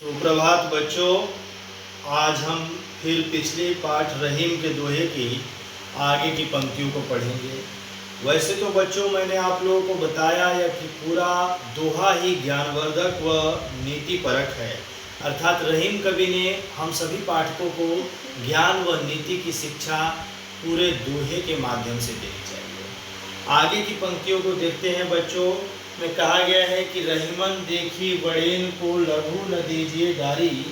सुप्रभात बच्चों। आज हम फिर पिछले पाठ रहीम के दोहे की आगे की पंक्तियों को पढ़ेंगे। वैसे तो बच्चों मैंने आप लोगों को बताया या कि पूरा दोहा ही ज्ञानवर्धक व नीतिपरक है, अर्थात रहीम कवि ने हम सभी पाठकों को ज्ञान व नीति की शिक्षा पूरे दोहे के माध्यम से देनी चाहिए। आगे की पंक्तियों को देखते हैं बच्चों। में कहा गया है कि रहीमन देखी बड़ेन को लघु न दीजिए डारी,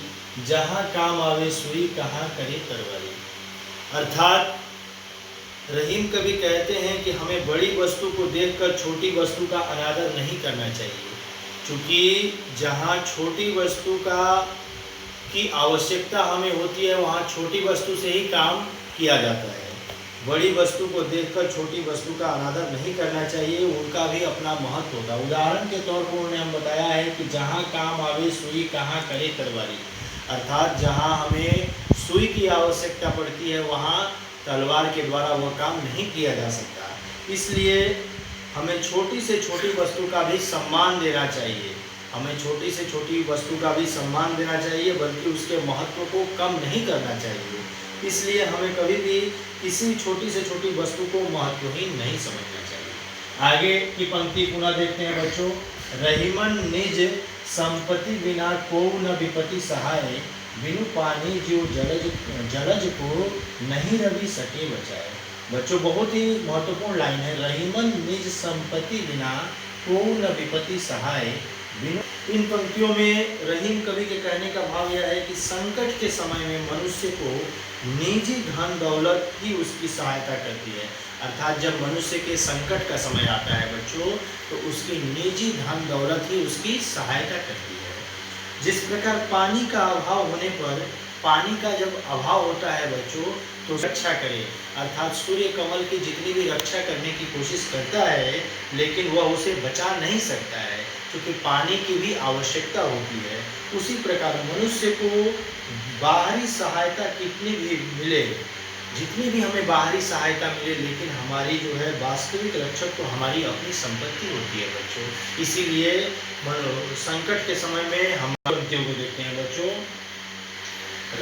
जहाँ काम आवे सुई कहाँ करे तरवारी। अर्थात रहीम कवि कहते हैं कि हमें बड़ी वस्तु को देखकर छोटी वस्तु का अनादर नहीं करना चाहिए, क्योंकि जहाँ छोटी वस्तु की आवश्यकता हमें होती है वहाँ छोटी वस्तु से ही काम किया जाता है। बड़ी वस्तु को देखकर छोटी वस्तु का अनादर नहीं करना चाहिए, उनका भी अपना महत्व होता है। उदाहरण के तौर पर उन्होंने हम बताया है कि जहाँ काम आवे सुई कहाँ करे तलवारी, अर्थात जहाँ हमें सुई की आवश्यकता पड़ती है वहाँ तलवार के द्वारा वह काम नहीं किया जा सकता। इसलिए हमें छोटी से छोटी वस्तु का भी सम्मान देना चाहिए, हमें छोटी से छोटी वस्तु का भी सम्मान देना चाहिए, बल्कि उसके महत्व को कम नहीं करना चाहिए। इसलिए हमें कभी भी किसी छोटी से छोटी वस्तु को महत्वहीन नहीं समझना चाहिए। आगे की पंक्ति पुनः देखते हैं बच्चों। रहीमन निज संपत्ति बिना को न विपत्ति सहाय, बिनु पानी जीव जलज को नहीं रवि सके बचाए। बच्चों बहुत ही महत्वपूर्ण लाइन है। रहीमन निज संपत्ति बिना को न विपत्ति सहाय, बिनु। इन पंक्तियों में रहीम कवि के कहने का भाव यह है कि संकट के समय में मनुष्य को निजी धन दौलत ही उसकी सहायता करती है। अर्थात जब मनुष्य के संकट का समय आता है बच्चों, तो उसकी निजी धन दौलत ही उसकी सहायता करती है। जिस प्रकार पानी का अभाव होने पर, पानी का जब अभाव होता है बच्चों, तो रक्षा करे, अर्थात सूर्य कमल की जितनी भी रक्षा करने की कोशिश करता है, लेकिन वह उसे बचा नहीं सकता है, क्योंकि पानी की भी आवश्यकता होती है। उसी प्रकार मनुष्य को बाहरी सहायता कितनी भी मिले, जितनी भी हमें बाहरी सहायता मिले, लेकिन हमारी जो है वास्तविक रक्षक तो हमारी अपनी संपत्ति होती है बच्चों। इसीलिए संकट के समय में हम पंक्तियों को देखते हैं बच्चों।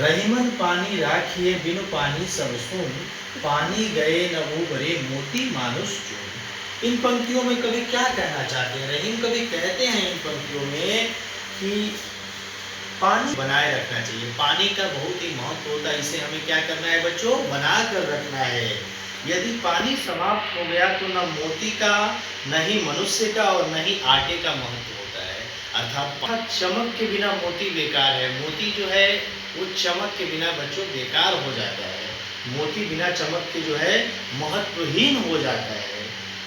रहीमन पानी राखिए बिनु पानी सब सुन, पानी गए न उबरे मोती मानुष चून। इन पंक्तियों में कवि क्या कहना चाहते हैं? रहीम कवि कहते हैं इन पंक्तियों में कि पानी बनाए रखना चाहिए। पानी का बहुत ही महत्व होता है, इसे हमें क्या करना है बच्चों? बना कर रखना है। यदि पानी समाप्त हो गया तो न मोती का, न ही मनुष्य का और न ही आटे का महत्व होता है। अर्थात चमक के बिना मोती बेकार है। मोती जो है वो चमक के बिना बच्चों बेकार हो जाता है। मोती बिना चमक के जो है महत्वहीन हो जाता है।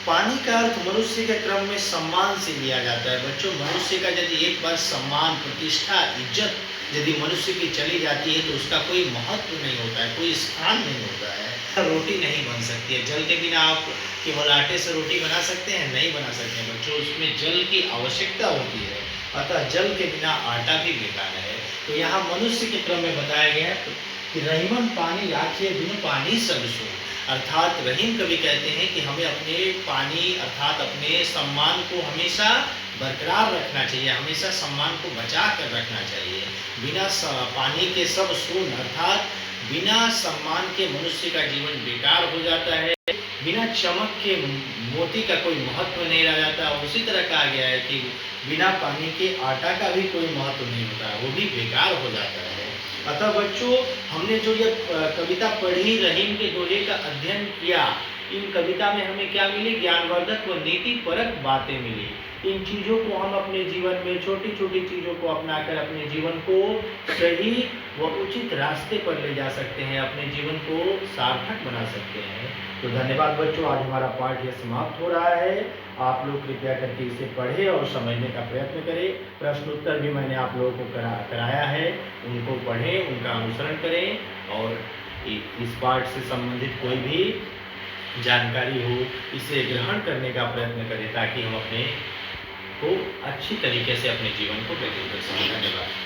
पानी का अर्थ मनुष्य के क्रम में सम्मान से लिया जाता है बच्चों। मनुष्य का यदि एक बार सम्मान, प्रतिष्ठा, इज्जत यदि मनुष्य की चली जाती है तो उसका कोई महत्व नहीं होता है, कोई स्थान नहीं होता है। रोटी नहीं बन सकती है जल के बिना। आप केवल आटे से रोटी बना सकते हैं? नहीं बना सकते हैं बच्चों, उसमें जल की आवश्यकता होती है। अतः जल के बिना आटा भी बेकार है। तो यहाँ मनुष्य के क्रम में बताया गया है कि रहीमन पानी राखिए बिनु पानी सब सुन। अर्थात रहीम कवि कहते हैं कि हमें अपने पानी अर्थात अपने सम्मान को हमेशा बरकरार रखना चाहिए, हमेशा सम्मान को बचा कर रखना चाहिए। बिना पानी के सब शून, अर्थात बिना सम्मान के मनुष्य का जीवन बेकार हो जाता है। बिना चमक के मोती का कोई महत्व नहीं रह जाता। उसी तरह कहा गया है कि बिना पानी के आटा का भी कोई महत्व नहीं होता, वो भी बेकार हो जाता है। अतः बच्चों, हमने जो ये कविता पढ़ी, रहीम के दोहे का अध्ययन किया, इन कविता में हमें क्या मिली? ज्ञानवर्धक व नीतिपरक बातें मिली। इन चीज़ों को हम अपने जीवन में, छोटी छोटी चीज़ों को अपनाकर अपने जीवन को सही व उचित रास्ते पर ले जा सकते हैं, अपने जीवन को सार्थक बना सकते हैं। तो धन्यवाद बच्चों, आज हमारा पाठ यह समाप्त हो रहा है। आप लोग कृपया करके इसे पढ़ें और समझने का प्रयत्न करें। प्रश्नोत्तर भी मैंने आप लोगों को कराया है, उनको पढ़ें, उनका अनुसरण करें और इस पाठ से संबंधित कोई भी जानकारी हो इसे ग्रहण करने का प्रयत्न करें, ताकि हम अपने को अच्छी तरीके से अपने जीवन को व्यतीत कर सकें। धन्यवाद।